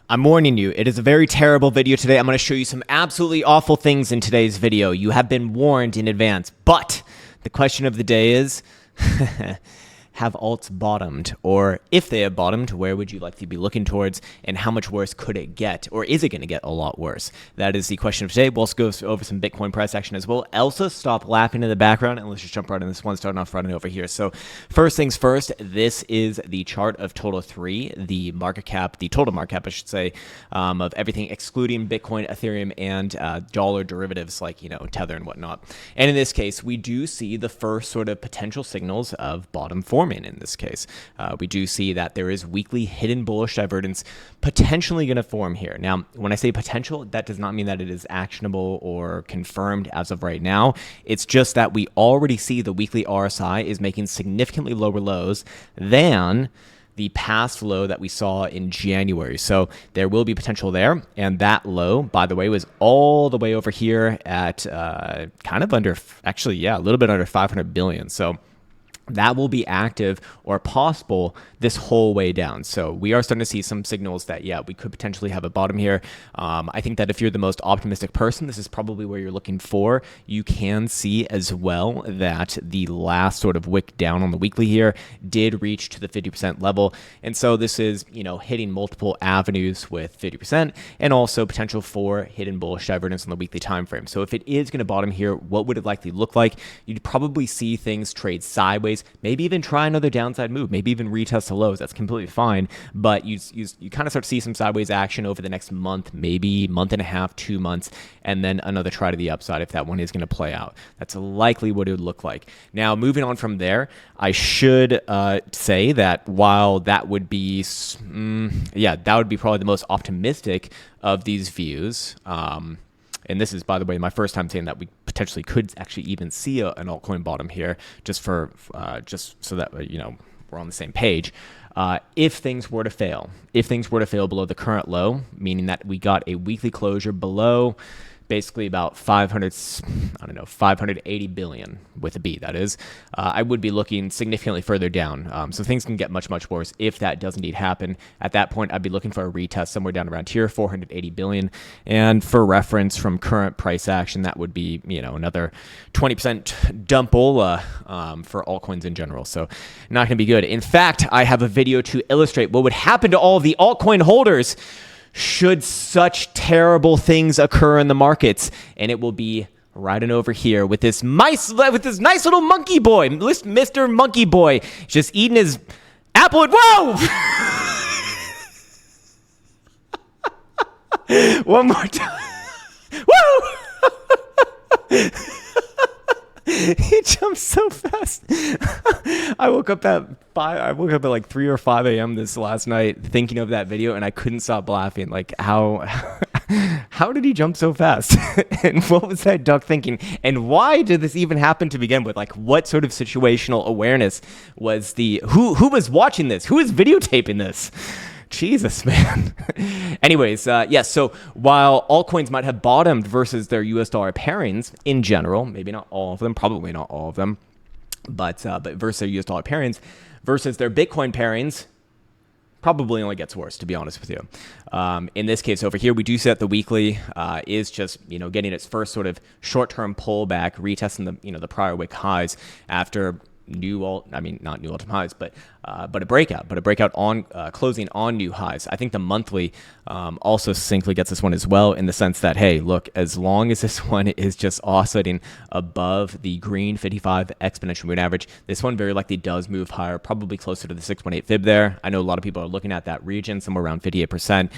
I'm warning you, it is a very terrible video today. I'm going to show you some absolutely awful things in today's video. You have been warned in advance. But the question of the day is, have alts bottomed? Or if they have bottomed, where would you like to be looking towards? And how much worse could it get? Or is it going to get a lot worse? That is the question of today. We'll also go over some Bitcoin price action as well. Elsa, stop laughing in the background, and let's just jump right in this one, starting off running over here. So first things first, this is the chart of Total 3, the market cap, the total market cap, I should say, of everything excluding Bitcoin, Ethereum, and dollar derivatives like, Tether and whatnot. And in this case, we do see the first sort of potential signals of bottom forming in this case. We do see that there is weekly hidden bullish divergence potentially going to form here. Now, when I say potential, that does not mean that it is actionable or confirmed as of right now. It's just that we already see the weekly RSI is making significantly lower lows than the past low that we saw in January. So there will be potential there. And that low, by the way, was all the way over here at kind of under, actually, yeah, a little bit under 500 billion. So that will be active or possible this whole way down. So we are starting to see some signals that, yeah, we could potentially have a bottom here. I think that if you're the most optimistic person, this is probably where you're looking for. You can see as well that the last sort of wick down on the weekly here did reach to the 50% level. And so this is, hitting multiple avenues with 50% and also potential for hidden bullish divergence on the weekly time frame. So if it is going to bottom here, what would it likely look like? You'd probably see things trade sideways, maybe even try another downside move, maybe even retest the lows. That's completely fine. But you kind of start to see some sideways action over the next month, maybe month and a half, 2 months, and then another try to the upside if that one is going to play out. That's likely what it would look like. Now, moving on from there, I should say that while that would be, that would be probably the most optimistic of these views. And this is, by the way, my first time saying that we potentially could actually even see an altcoin bottom here, just so that we're on the same page. If things were to fail, below the current low, meaning that we got a weekly closure below basically about 580 billion with a B, that is, I would be looking significantly further down. So things can get much, much worse if that does indeed happen. At that point, I'd be looking for a retest somewhere down around here, 480 billion. And for reference from current price action, that would be, another 20% dump-ola for altcoins in general. So not going to be good. In fact, I have a video to illustrate what would happen to all of the altcoin holders should such terrible things occur in the markets, and it will be riding over here with this nice little monkey boy, Mr. Monkey Boy, just eating his apple. And whoa! One more time. Whoa! He jumped so fast. I woke up at like 3 or 5 a.m. this last night thinking of that video, and I couldn't stop laughing. Like, how did he jump so fast? And what was that duck thinking? And why did this even happen to begin with? Like, what sort of situational awareness was who was watching this? Who is videotaping this? Jesus, man. Anyways, so while altcoins might have bottomed versus their US dollar pairings in general, maybe not all of them, probably not all of them, but versus their US dollar pairings versus their Bitcoin pairings, probably only gets worse, to be honest with you. In this case over here, we do see that the weekly is just, getting its first sort of short-term pullback, retesting the prior wick highs after not new all-time highs, but a breakout on closing on new highs. I think the monthly also succinctly gets this one as well, in the sense that, hey, look, as long as this one is just oscillating above the green 55 exponential moving average, this one very likely does move higher, probably closer to the 618 fib there. I know a lot of people are looking at that region, somewhere around 58%.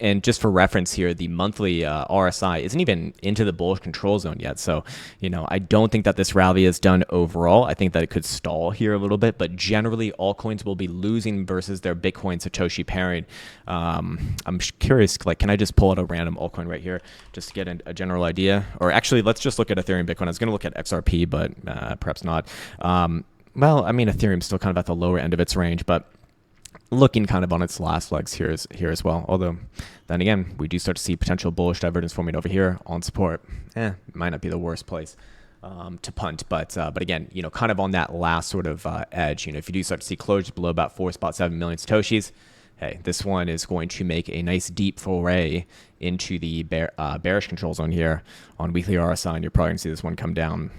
And just for reference here, the monthly RSI isn't even into the bullish control zone yet. So, I don't think that this rally is done overall. I think that it could stall here a little bit, but generally altcoins will be losing versus their Bitcoin Satoshi pairing. I'm curious, can I just pull out a random altcoin right here just to get a general idea? Or actually, let's just look at Ethereum Bitcoin. I was going to look at XRP, but perhaps not. Ethereum's still kind of at the lower end of its range, but looking kind of on its last legs here as well. Although, then again, we do start to see potential bullish divergence forming over here on support. It might not be the worst place to punt. But again, kind of on that last sort of edge, if you do start to see closures below about 4.7 million Satoshis, hey, this one is going to make a nice deep foray into the bearish control zone here on weekly RSI, and you're probably going to see this one come down,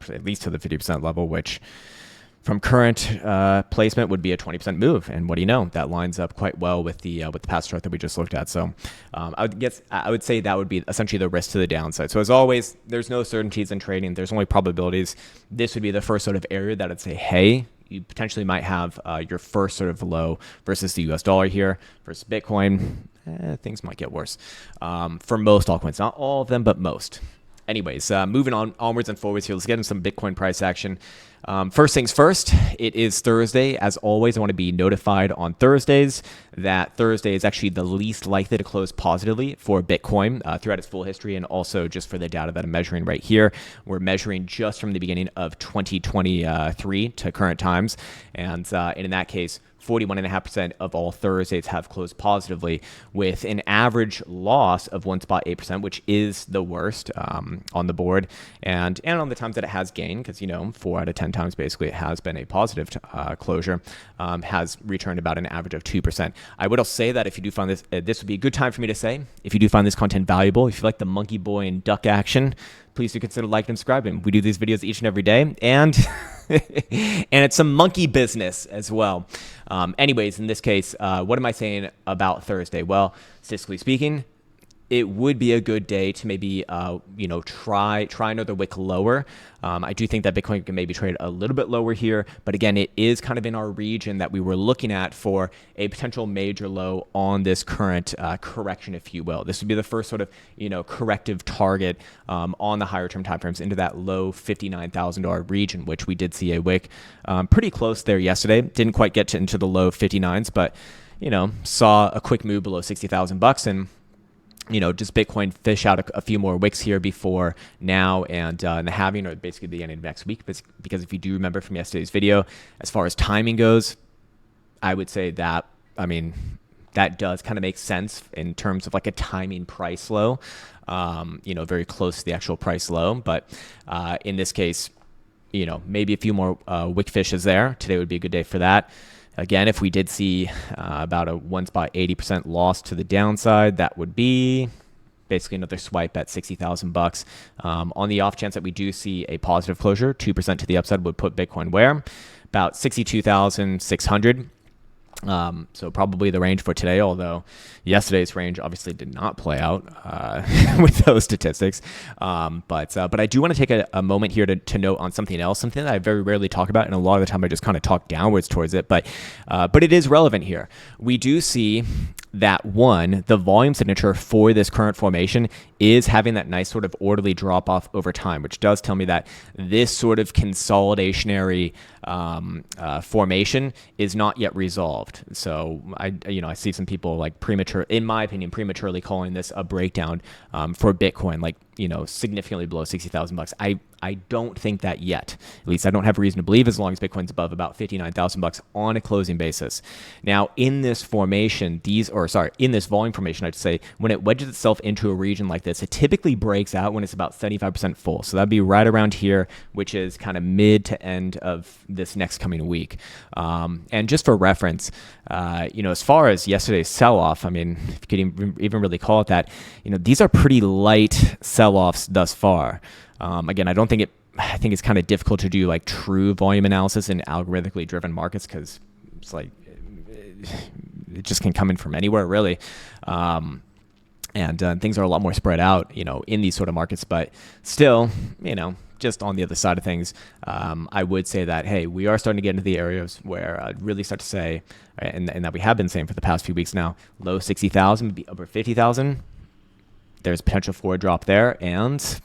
at least to the 50% level, which from current placement would be a 20% move. And what do you know? That lines up quite well with the past chart that we just looked at. So I would say that would be essentially the risk to the downside. So as always, there's no certainties in trading. There's only probabilities. This would be the first sort of area that I'd say, hey, you potentially might have your first sort of low versus the US dollar here versus Bitcoin. Things might get worse for most altcoins, not all of them, but most. Anyways, moving onwards and forwards here, let's get into some Bitcoin price action. First things first, it is Thursday. As always, I want to be notified on Thursdays that Thursday is actually the least likely to close positively for Bitcoin throughout its full history, and also just for the data that I'm measuring right here. We're measuring just from the beginning of 2023 to current times, and in that case, 41.5% of all Thursdays have closed positively, with an average loss of 1.8%, which is the worst on the board, and on the times that it has gained, because 4 out of 10 times basically it has been a positive closure, has returned about an average of 2%. I would also say that if you do find this, this would be a good time for me to say, if you do find this content valuable, if you like the monkey boy and duck action, please do consider liking and subscribing. We do these videos each and every day, and and it's some monkey business as well. Anyways, in this case, what am I saying about Thursday? Well, statistically speaking, it would be a good day to maybe, try another wick lower. I do think that Bitcoin can maybe trade a little bit lower here, but again, it is kind of in our region that we were looking at for a potential major low on this current correction, if you will. This would be the first sort of, corrective target on the higher term timeframes into that low $59,000 region, which we did see a wick pretty close there yesterday. Didn't quite get into the low 59s, but, saw a quick move below $60,000, and just Bitcoin fish out a few more wicks here before now and the halving, or basically the end of next week. Because if you do remember from yesterday's video, as far as timing goes, I would say that, that does kind of make sense in terms of like a timing price low, very close to the actual price low. But in this case, maybe a few more wick fishes there. Today would be a good day for that. Again, if we did see about a 1.80% loss to the downside, that would be basically another swipe at $60,000. On the off chance that we do see a positive closure, 2% to the upside would put Bitcoin where? About 62,600. So probably the range for today, although yesterday's range obviously did not play out with those statistics. But I do want to take a moment here to note on something else, something that I very rarely talk about, and a lot of the time I just kind of talk downwards towards it. But it is relevant here. We do see that the volume signature for this current formation is having that nice sort of orderly drop off over time, which does tell me that this sort of consolidationary formation is not yet resolved. So I see some people in my opinion, prematurely calling this a breakdown for Bitcoin, significantly below $60,000. I don't think that yet. At least I don't have a reason to believe, as long as Bitcoin's above about $59,000 on a closing basis. Now, in this formation, in this volume formation, I'd say when it wedges itself into a region like this, it typically breaks out when it's about 75% full. So that'd be right around here, which is kind of mid to end of this next coming week. And just for reference, as far as yesterday's sell-off, if you could even really call it that, these are pretty light sell-offs thus far. Again, I think it's kind of difficult to do true volume analysis in algorithmically driven markets, because it's it just can come in from anywhere, really. And things are a lot more spread out, in these sort of markets. But still, just on the other side of things, I would say that, hey, we are starting to get into the areas where I'd really start to say, and that we have been saying for the past few weeks now, low 60,000, maybe over 50,000. There's potential for a drop there, and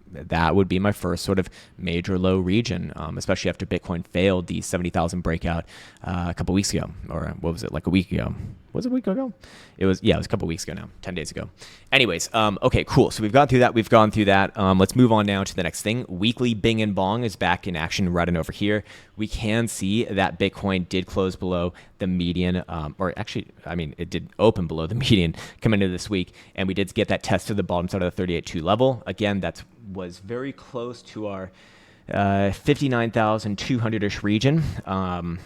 that would be my first sort of major low region, especially after Bitcoin failed the 70,000 breakout a couple weeks ago. Or what was it, a week ago? Was it a week ago? It was a couple weeks ago now, 10 days ago. Anyways, okay, cool. So we've gone through that. Let's move on now to the next thing. Weekly Bing and Bong is back in action right on over here. We can see that Bitcoin did close below the median, it did open below the median coming into this week, and we did get that test to the bottom side of the 38.2 level. Again, that was very close to our 59,200-ish region.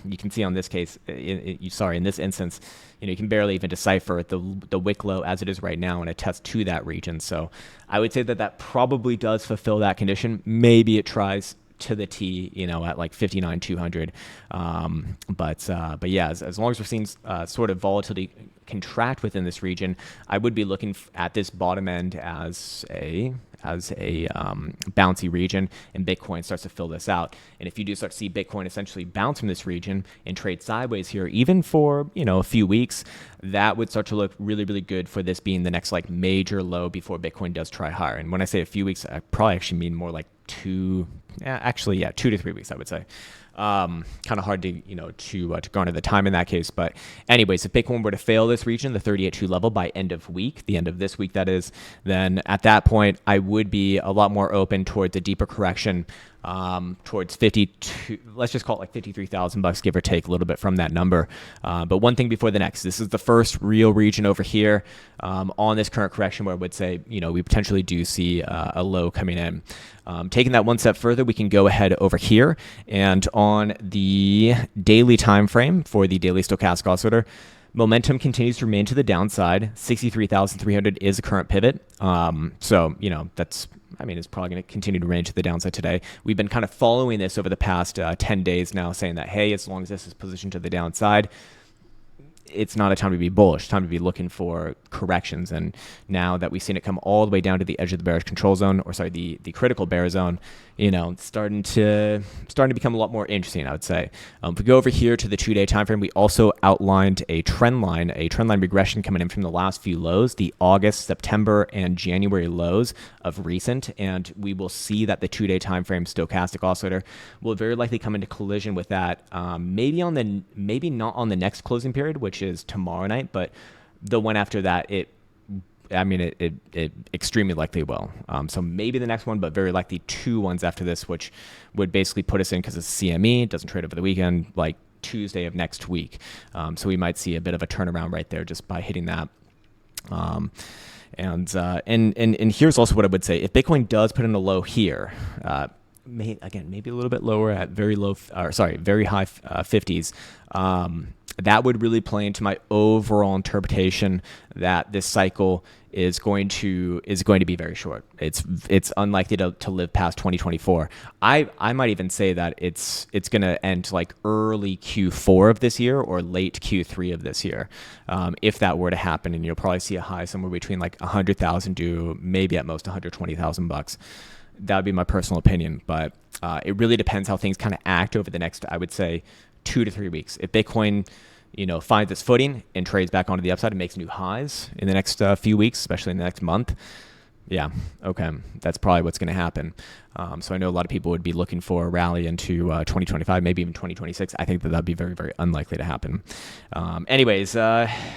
You can see on this case, in this instance, you can barely even decipher the wick low as it is right now and attest to that region. So I would say that probably does fulfill that condition. Maybe it tries to the T, at like 59,200. But yeah, as long as we're seeing sort of volatility contract within this region, I would be looking at this bottom end as a bouncy region, and Bitcoin starts to fill this out. And if you do start to see Bitcoin essentially bounce from this region and trade sideways here, even for a few weeks, that would start to look really, really good for this being the next like major low before Bitcoin does try higher. And when I say a few weeks, I probably actually mean more like 2 to 3 weeks, I would say. Kind of hard to garner the time in that case. But anyways, if Bitcoin were to fail this region, the 38.2 level by end of week, the end of this week that is, then at that point I would be a lot more open towards a deeper correction, towards 52, let's just call it like $53,000, give or take a little bit from that number. But one thing before the next, this is the first real region over here on this current correction where I would say, we potentially do see a low coming in. Taking that one step further, we can go ahead over here, and on the daily time frame for the daily stochastic oscillator, momentum continues to remain to the downside. 63,300 is a current pivot. So, it's probably going to continue to remain to the downside today. We've been kind of following this over the past 10 days now, saying that, hey, as long as this is positioned to the downside, it's not a time to be bullish, time to be looking for corrections. And now that we've seen it come all the way down to the edge of the bearish control zone, or sorry, the critical bear zone, it's starting to become a lot more interesting, I would say. If we go over here to the 2-day time frame, we also outlined a trend line regression coming in from the last few lows, the August, September, and January lows of recent, and we will see that the 2-day time frame stochastic oscillator will very likely come into collision with that, maybe not on the next closing period, which is tomorrow night, but the one after that, it extremely likely will. So maybe the next one, but very likely 2 ones after this, which would basically put us in, because it's CME, it doesn't trade over the weekend, like Tuesday of next week. So we might see a bit of a turnaround right there just by hitting that. And here's also what I would say. If Bitcoin does put in a low here, maybe a little bit lower at very high 50s, that would really play into my overall interpretation that this cycle is going to be very short. It's unlikely to live past 2024. I might even say that it's going to end like early Q4 of this year or late Q3 of this year, if that were to happen. And you'll probably see a high somewhere between like 100,000 to maybe at most $120,000. That would be my personal opinion, but it really depends how things kind of act over the next, I would say, 2 to 3 weeks. If Bitcoin, finds its footing and trades back onto the upside and makes new highs in the next few weeks, especially in the next month, yeah, okay, that's probably what's going to happen. So I know a lot of people would be looking for a rally into 2025, maybe even 2026. I think that that'd be very, very unlikely to happen.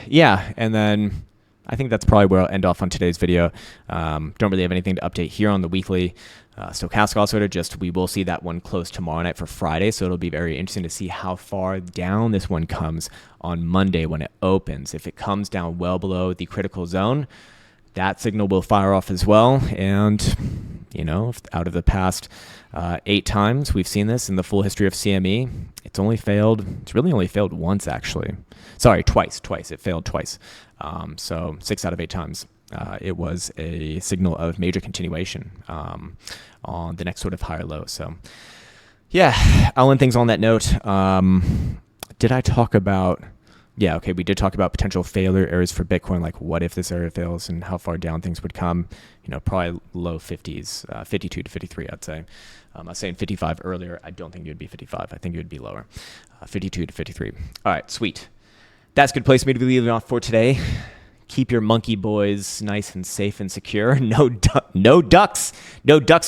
Yeah, and then I think that's probably where I'll end off on today's video. Don't really have anything to update here on the weekly stochastic oscillator. Just we will see that one close tomorrow night for Friday, so it'll be very interesting to see how far down this one comes on Monday when it opens. If it comes down well below the critical zone, that signal will fire off as well. And out of the past 8 times we've seen this in the full history of CME, it's really only failed once, actually. Sorry, twice. It failed twice. So 6 out of 8 times. It was a signal of major continuation on the next sort of higher low. So yeah, I'll end things on that note. Did I talk about... Yeah, okay, we did talk about potential failure areas for Bitcoin, like what if this area fails and how far down things would come. Probably low 50s, 52 to 53, I'd say. I was saying 55 earlier. I don't think it would be 55. I think it would be lower. 52 to 53. All right, sweet. That's a good place for me to be leaving off for today. Keep your monkey boys nice and safe and secure. No ducks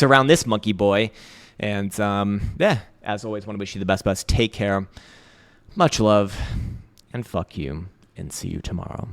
around this monkey boy. And yeah, as always, want to wish you the best. Take care. Much love. And fuck you, and see you tomorrow.